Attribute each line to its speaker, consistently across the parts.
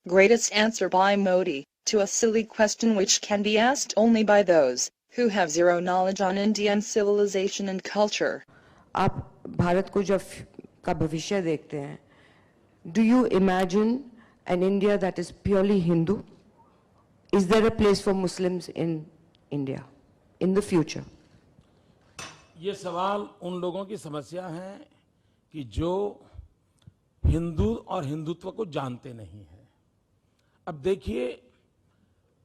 Speaker 1: Greatest answer by Modi to a silly question which can be asked only by those who have zero knowledge on Indian civilization and culture.
Speaker 2: आप भारत को जब का भविष्य देखते हैं, do you imagine an India that is purely Hindu? Is there a place for Muslims in India in the future?
Speaker 3: ये सवाल उन लोगों की समस्या है कि जो हिंदू और हिंदुत्व को जानते नहीं हैं। अब देखिए,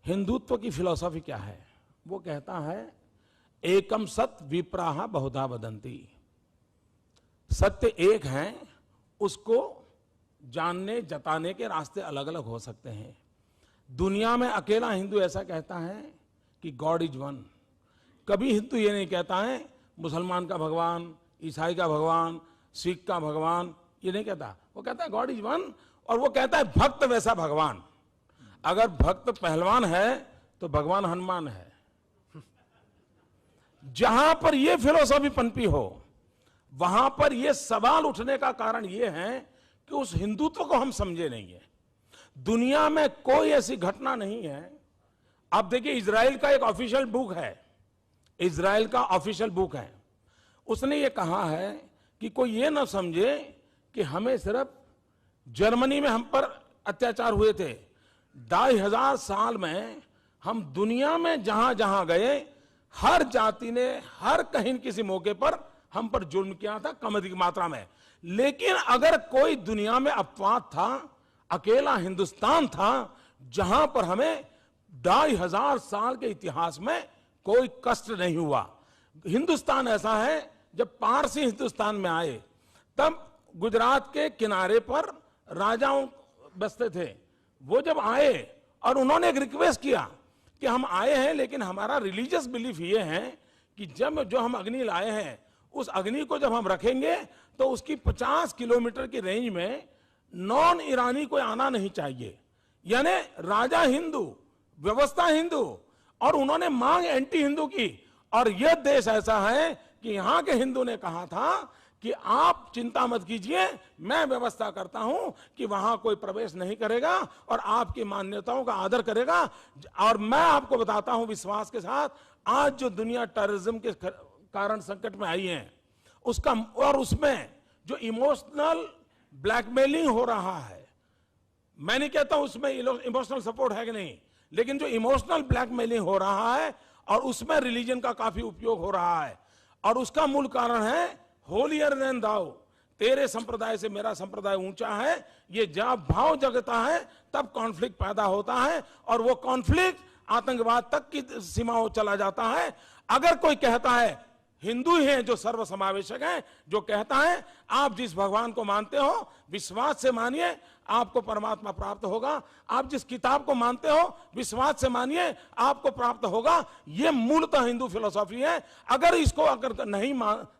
Speaker 3: हिंदुत्व की फिलॉसफी क्या है? वो कहता है एकम सत विप्राह बहुधा वदंती। सत्य एक है, उसको जानने जताने के रास्ते अलग अलग हो सकते हैं। दुनिया में अकेला हिंदू ऐसा कहता है कि गॉड इज वन। कभी हिंदू ये नहीं कहता है मुसलमान का भगवान, ईसाई का भगवान, सिख का भगवान, ये नहीं कहता। वो कहता है गॉड इज वन, और वो कहता है भक्त वैसा भगवान। अगर भक्त पहलवान है तो भगवान हनुमान है। जहां पर ये फिलॉसफी पनपी हो, वहां पर ये सवाल उठने का कारण ये है कि उस हिंदुत्व को हम समझे नहीं है। दुनिया में कोई ऐसी घटना नहीं है। अब देखिए, इजराइल का एक ऑफिशियल बुक है, इजराइल का ऑफिशियल बुक है, उसने ये कहा है कि कोई ये ना समझे कि हमें सिर्फ जर्मनी में हम पर अत्याचार हुए थे। 2500 साल में हम दुनिया में जहां जहां गए, हर जाति ने हर कहीं किसी मौके पर हम पर जुल्म किया था, कम अधिक मात्रा में। लेकिन अगर कोई दुनिया में अपवाद था, अकेला हिंदुस्तान था जहां पर हमें 2500 साल के इतिहास में कोई कष्ट नहीं हुआ। हिंदुस्तान ऐसा है, जब पारसी हिंदुस्तान में आए तब गुजरात के किनारे पर राजाओं बसते थे। वो जब आए और उन्होंने एक रिक्वेस्ट किया कि हम आए हैं, लेकिन हमारा रिलीजियस बिलीफ ये है कि जब जो हम अग्नि लाए हैं, उस अग्नि को जब हम रखेंगे तो उसकी 50 किलोमीटर की रेंज में नॉन ईरानी कोई आना नहीं चाहिए। यानी राजा हिंदू, व्यवस्था हिंदू, और उन्होंने मांग एंटी हिंदू की। और यह देश ऐसा है कि यहां के हिंदू ने कहा था कि आप चिंता मत कीजिए, मैं व्यवस्था करता हूं कि वहां कोई प्रवेश नहीं करेगा और आपकी मान्यताओं का आदर करेगा। और मैं आपको बताता हूं विश्वास के साथ, आज जो दुनिया टेररिज्म के कारण संकट में आई है, उसका और उसमें जो इमोशनल ब्लैकमेलिंग हो रहा है, मैं नहीं कहता उसमें इमोशनल सपोर्ट है कि नहीं, लेकिन जो इमोशनल ब्लैकमेलिंग हो रहा है और उसमें रिलीजन का काफी उपयोग हो रहा है, और उसका मूल कारण है होलियर देन दाओ, तेरे संप्रदाय से मेरा संप्रदाय ऊंचा है। ये जब भाव जगता है तब कॉन्फ्लिक्ट पैदा होता है, और वो कॉन्फ्लिक्ट आतंकवाद तक की सीमाओं चला जाता है। अगर कोई कहता है, हिंदू ही है जो सर्वसमावेशक है, जो कहता है आप जिस भगवान को मानते हो विश्वास से मानिए, आपको परमात्मा प्राप्त होगा। आप जिस किताब को मानते हो विश्वास से मानिए, आपको प्राप्त होगा। यह मूलतः हिंदू फिलॉसफी है। अगर इसको अगर नहीं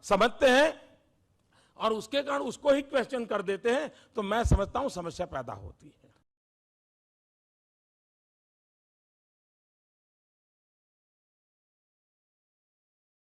Speaker 3: समझते हैं और उसके कारण उसको ही क्वेश्चन कर देते हैं, तो मैं समझता हूं समस्या पैदा होती है।